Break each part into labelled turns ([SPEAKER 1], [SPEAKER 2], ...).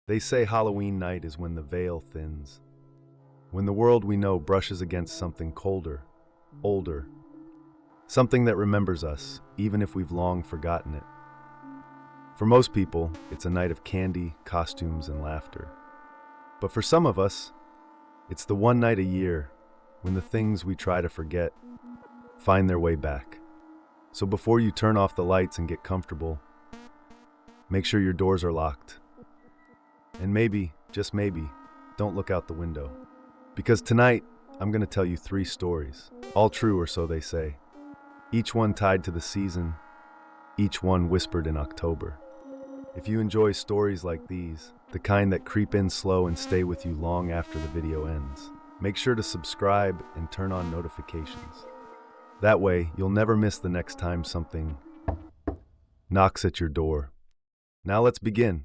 [SPEAKER 1] They say Halloween night is when the veil thins, when the world we know brushes against something colder, older, something that remembers us, even if we've long forgotten it. For most people, it's a night of candy, costumes, and laughter. But for some of us, it's the one night a year when the things we try to forget find their way back. So before you turn off the lights and get comfortable, make sure your doors are locked. And maybe, just maybe, don't look out the window. Because tonight, I'm going to tell you 3 stories, all true or so they say. Each one tied to the season, each one whispered in October. If you enjoy stories like these, the kind that creep in slow and stay with you long after the video ends, make sure to subscribe and turn on notifications. That way, you'll never miss the next time something knocks at your door. Now let's begin.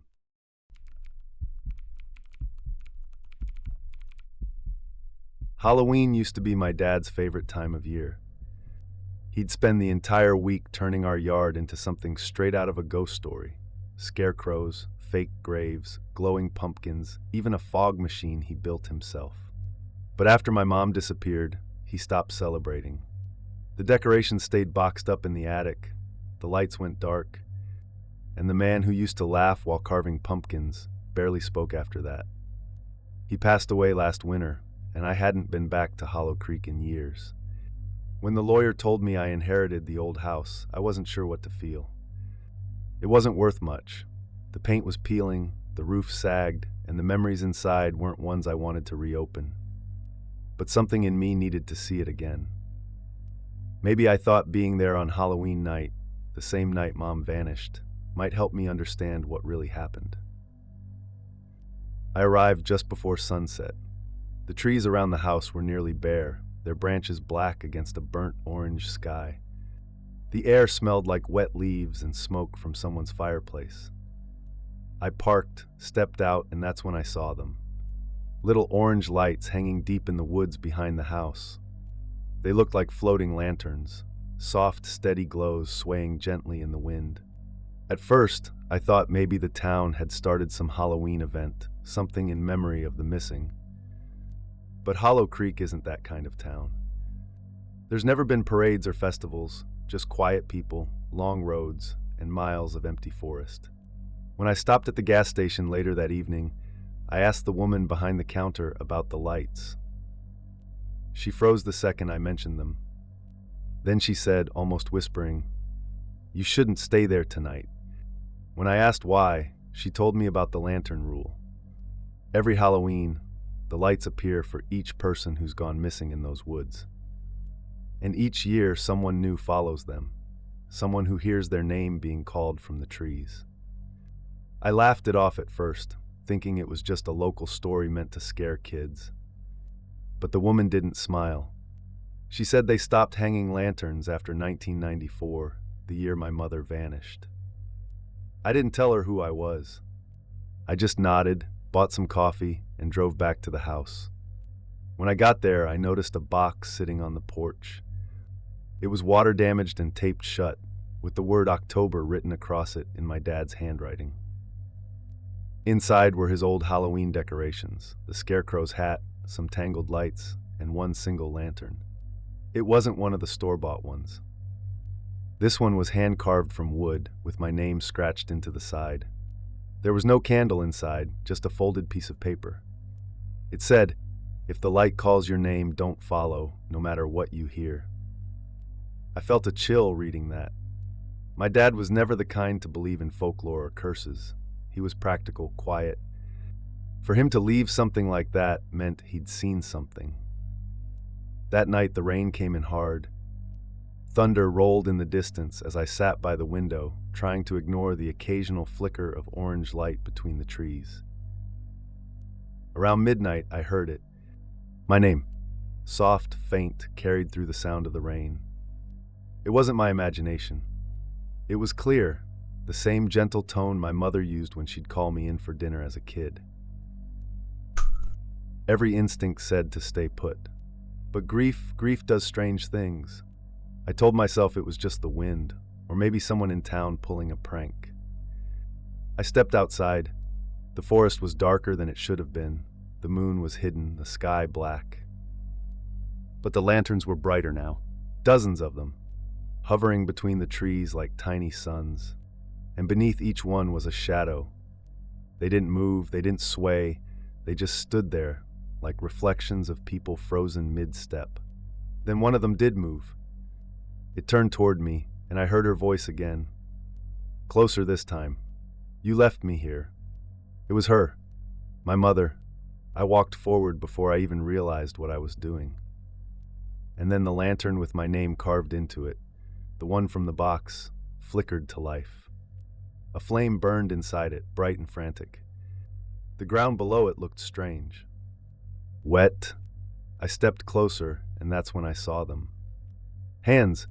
[SPEAKER 1] Halloween used to be my dad's favorite time of year. He'd spend the entire week turning our yard into something straight out of a ghost story. Scarecrows, fake graves, glowing pumpkins, even a fog machine he built himself. But after my mom disappeared, he stopped celebrating. The decorations stayed boxed up in the attic, the lights went dark, and the man who used to laugh while carving pumpkins barely spoke after that. He passed away last winter, and I hadn't been back to Hollow Creek in years. When the lawyer told me I inherited the old house, I wasn't sure what to feel. It wasn't worth much. The paint was peeling, the roof sagged, and the memories inside weren't ones I wanted to reopen. But something in me needed to see it again. Maybe I thought being there on Halloween night, the same night Mom vanished, might help me understand what really happened. I arrived just before sunset. The trees around the house were nearly bare, their branches black against a burnt orange sky. The air smelled like wet leaves and smoke from someone's fireplace. I parked, stepped out, and that's when I saw them. Little orange lights hanging deep in the woods behind the house. They looked like floating lanterns, soft, steady glows swaying gently in the wind. At first, I thought maybe the town had started some Halloween event, something in memory of the missing. But Hollow Creek isn't that kind of town. There's never been parades or festivals, just quiet people, long roads, and miles of empty forest. When I stopped at the gas station later that evening, I asked the woman behind the counter about the lights. She froze the second I mentioned them. Then she said, almost whispering, "You shouldn't stay there tonight." When I asked why, she told me about the lantern rule. Every Halloween, the lights appear for each person who's gone missing in those woods. And each year, someone new follows them, someone who hears their name being called from the trees. I laughed it off at first, thinking it was just a local story meant to scare kids. But the woman didn't smile. She said they stopped hanging lanterns after 1994, the year my mother vanished. I didn't tell her who I was. I just nodded, bought some coffee, and drove back to the house. When I got there, I noticed a box sitting on the porch. It was water damaged and taped shut, with the word October written across it in my dad's handwriting. Inside were his old Halloween decorations, the scarecrow's hat, some tangled lights, and one single lantern. It wasn't one of the store-bought ones. This one was hand-carved from wood, with my name scratched into the side. There was no candle inside, just a folded piece of paper. It said, "If the light calls your name, don't follow, no matter what you hear." I felt a chill reading that. My dad was never the kind to believe in folklore or curses. He was practical, quiet. For him to leave something like that meant he'd seen something. That night the rain came in hard. Thunder rolled in the distance as I sat by the window, trying to ignore the occasional flicker of orange light between the trees. Around midnight I heard it. My name. Soft, faint, carried through the sound of the rain. It wasn't my imagination. It was clear, the same gentle tone my mother used when she'd call me in for dinner as a kid. Every instinct said to stay put. But grief does strange things. I told myself it was just the wind, or maybe someone in town pulling a prank. I stepped outside. The forest was darker than it should have been. The moon was hidden, the sky black. But the lanterns were brighter now, dozens of them, hovering between the trees like tiny suns. And beneath each one was a shadow. They didn't move, they didn't sway, they just stood there like reflections of people frozen mid-step. Then one of them did move. It turned toward me, and I heard her voice again. Closer this time. You left me here. It was her, my mother. I walked forward before I even realized what I was doing. And then the lantern with my name carved into it, the one from the box, flickered to life. A flame burned inside it, bright and frantic. The ground below it looked strange. Wet. I stepped closer, and that's when I saw them. Hands,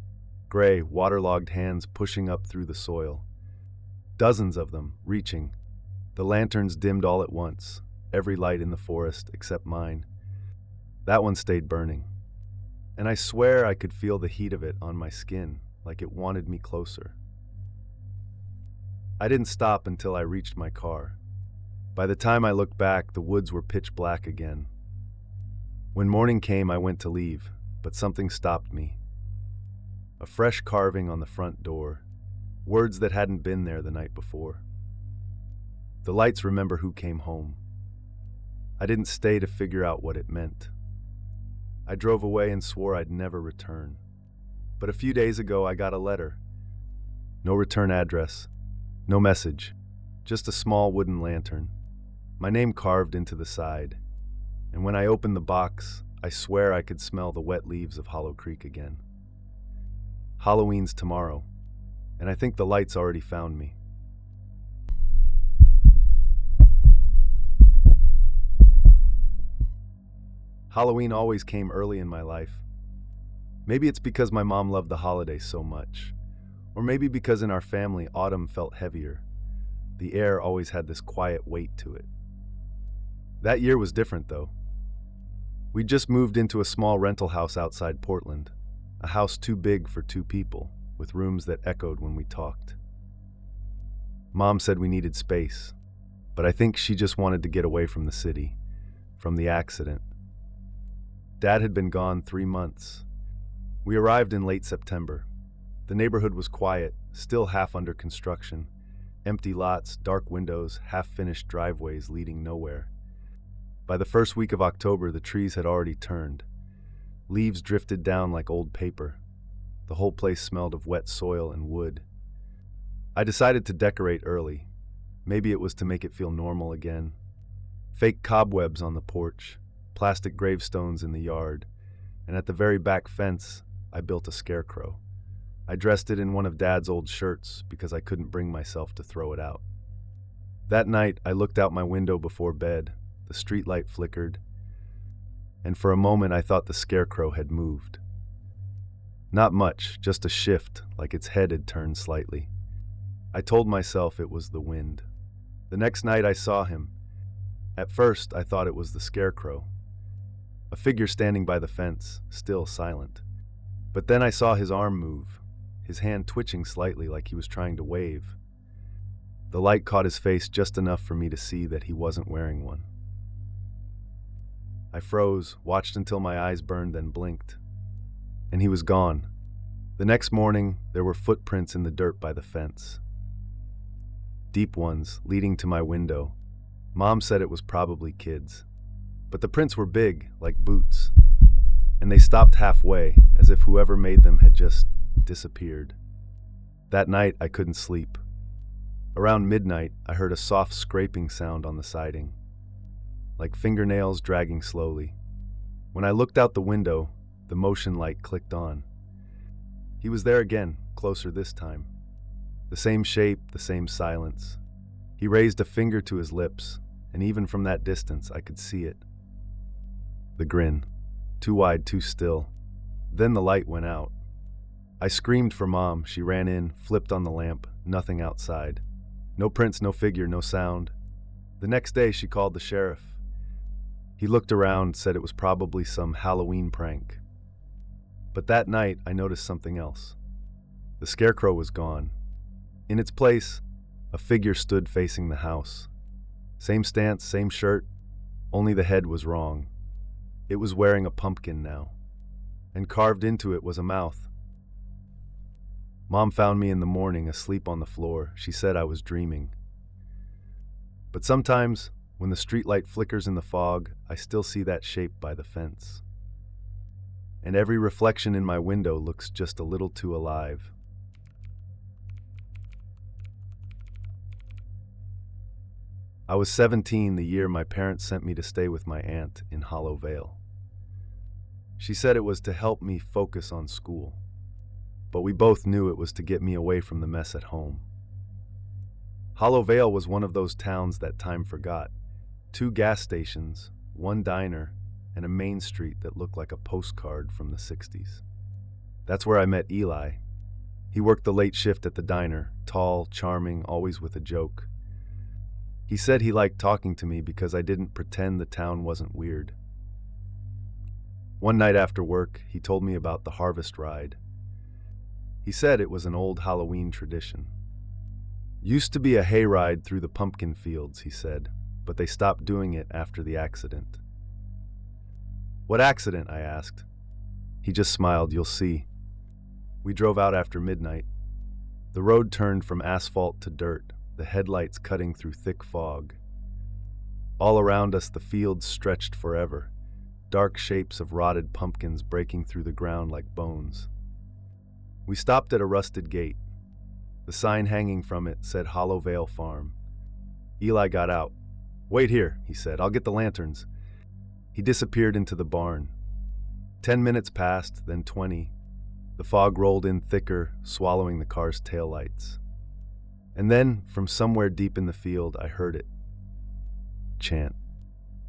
[SPEAKER 1] gray, waterlogged hands pushing up through the soil. Dozens of them, reaching. The lanterns dimmed all at once, every light in the forest except mine. That one stayed burning. And I swear I could feel the heat of it on my skin, like it wanted me closer. I didn't stop until I reached my car. By the time I looked back, the woods were pitch black again. When morning came, I went to leave, but something stopped me. A fresh carving on the front door, words that hadn't been there the night before. The lights remember who came home. I didn't stay to figure out what it meant. I drove away and swore I'd never return. But a few days ago, I got a letter. No return address, no message, just a small wooden lantern, my name carved into the side. And when I opened the box, I swear I could smell the wet leaves of Hollow Creek again. Halloween's tomorrow, and I think the lights already found me. Halloween always came early in my life. Maybe it's because my mom loved the holiday so much, or maybe because in our family autumn felt heavier. The air always had this quiet weight to it. That year was different though. We'd just moved into a small rental house outside Portland, a house too big for two people, with rooms that echoed when we talked. Mom said we needed space, but I think she just wanted to get away from the city, from the accident. Dad had been gone 3 months. We arrived in late September. The neighborhood was quiet, still half under construction. Empty lots, dark windows, half-finished driveways leading nowhere. By the first week of October, the trees had already turned. Leaves drifted down like old paper. The whole place smelled of wet soil and wood. I decided to decorate early. Maybe it was to make it feel normal again. Fake cobwebs on the porch, plastic gravestones in the yard, and at the very back fence, I built a scarecrow. I dressed it in one of Dad's old shirts because I couldn't bring myself to throw it out. That night, I looked out my window before bed. The streetlight flickered, and for a moment I thought the scarecrow had moved. Not much, just a shift, like its head had turned slightly. I told myself it was the wind. The next night I saw him. At first, I thought it was the scarecrow, a figure standing by the fence, still silent. But then I saw his arm move, his hand twitching slightly like he was trying to wave. The light caught his face just enough for me to see that he wasn't wearing one. I froze, watched until my eyes burned, then blinked. And he was gone. The next morning, there were footprints in the dirt by the fence. Deep ones, leading to my window. Mom said it was probably kids. But the prints were big, like boots. And they stopped halfway, as if whoever made them had just disappeared. That night, I couldn't sleep. Around midnight, I heard a soft scraping sound on the siding, like fingernails dragging slowly. When I looked out the window, the motion light clicked on. He was there again, closer this time. The same shape, the same silence. He raised a finger to his lips, and even from that distance, I could see it. The grin. Too wide, too still. Then the light went out. I screamed for Mom. She ran in, flipped on the lamp, nothing outside. No prints, no figure, no sound. The next day, she called the sheriff. He looked around, said it was probably some Halloween prank. But that night, I noticed something else. The scarecrow was gone. In its place, a figure stood facing the house. Same stance, same shirt, only the head was wrong. It was wearing a pumpkin now, and carved into it was a mouth. Mom found me in the morning asleep on the floor. She said I was dreaming. But sometimes, when the streetlight flickers in the fog, I still see that shape by the fence. And every reflection in my window looks just a little too alive. I was 17 the year my parents sent me to stay with my aunt in Hollow Vale. She said it was to help me focus on school, but we both knew it was to get me away from the mess at home. Hollow Vale was one of those towns that time forgot. 2 gas stations, 1 diner, and a main street that looked like a postcard from the 60s. That's where I met Eli. He worked the late shift at the diner, tall, charming, always with a joke. He said he liked talking to me because I didn't pretend the town wasn't weird. One night after work, he told me about the harvest ride. He said it was an old Halloween tradition. Used to be a hayride through the pumpkin fields, he said, but they stopped doing it after the accident. What accident? I asked. He just smiled. You'll see. We drove out after midnight. The road turned from asphalt to dirt, the headlights cutting through thick fog. All around us the fields stretched forever, dark shapes of rotted pumpkins breaking through the ground like bones. We stopped at a rusted gate. The sign hanging from it said Hollow Vale Farm. Eli got out. "Wait here," he said. "I'll get the lanterns." He disappeared into the barn. 10 minutes passed, then 20. The fog rolled in thicker, swallowing the car's taillights. And then, from somewhere deep in the field, I heard it. Chant.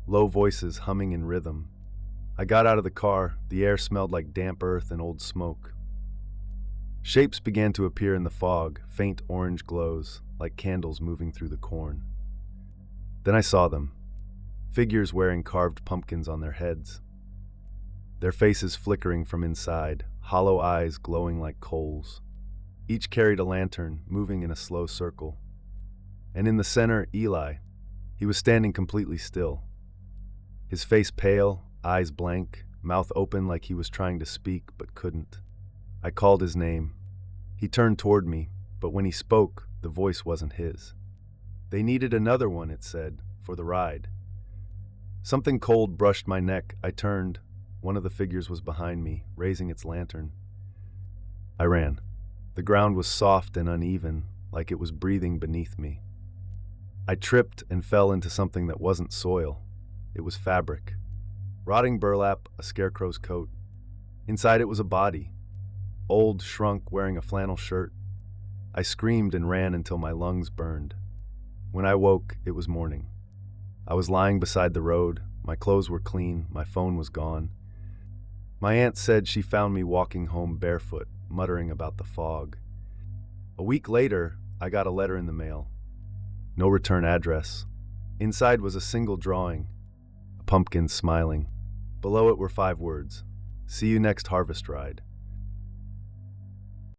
[SPEAKER 1] Low voices humming in rhythm. I got out of the car. The air smelled like damp earth and old smoke. Shapes began to appear in the fog, faint orange glows, like candles moving through the corn. Then I saw them. Figures wearing carved pumpkins on their heads. Their faces flickering from inside, hollow eyes glowing like coals. Each carried a lantern, moving in a slow circle. And in the center, Eli. He was standing completely still. His face pale, eyes blank, mouth open like he was trying to speak but couldn't. I called his name. He turned toward me, but when he spoke, the voice wasn't his. They needed another one, it said, for the ride. Something cold brushed my neck. I turned. One of the figures was behind me, raising its lantern. I ran. The ground was soft and uneven, like it was breathing beneath me. I tripped and fell into something that wasn't soil. It was fabric. Rotting burlap, a scarecrow's coat. Inside it was a body. Old, shrunk, wearing a flannel shirt. I screamed and ran until my lungs burned. When I woke, it was morning. I was lying beside the road. My clothes were clean. My phone was gone. My aunt said she found me walking home barefoot, muttering about the fog. A week later, I got a letter in the mail. No return address. Inside was a single drawing, a pumpkin smiling. Below it were 5 words. "See you next harvest ride."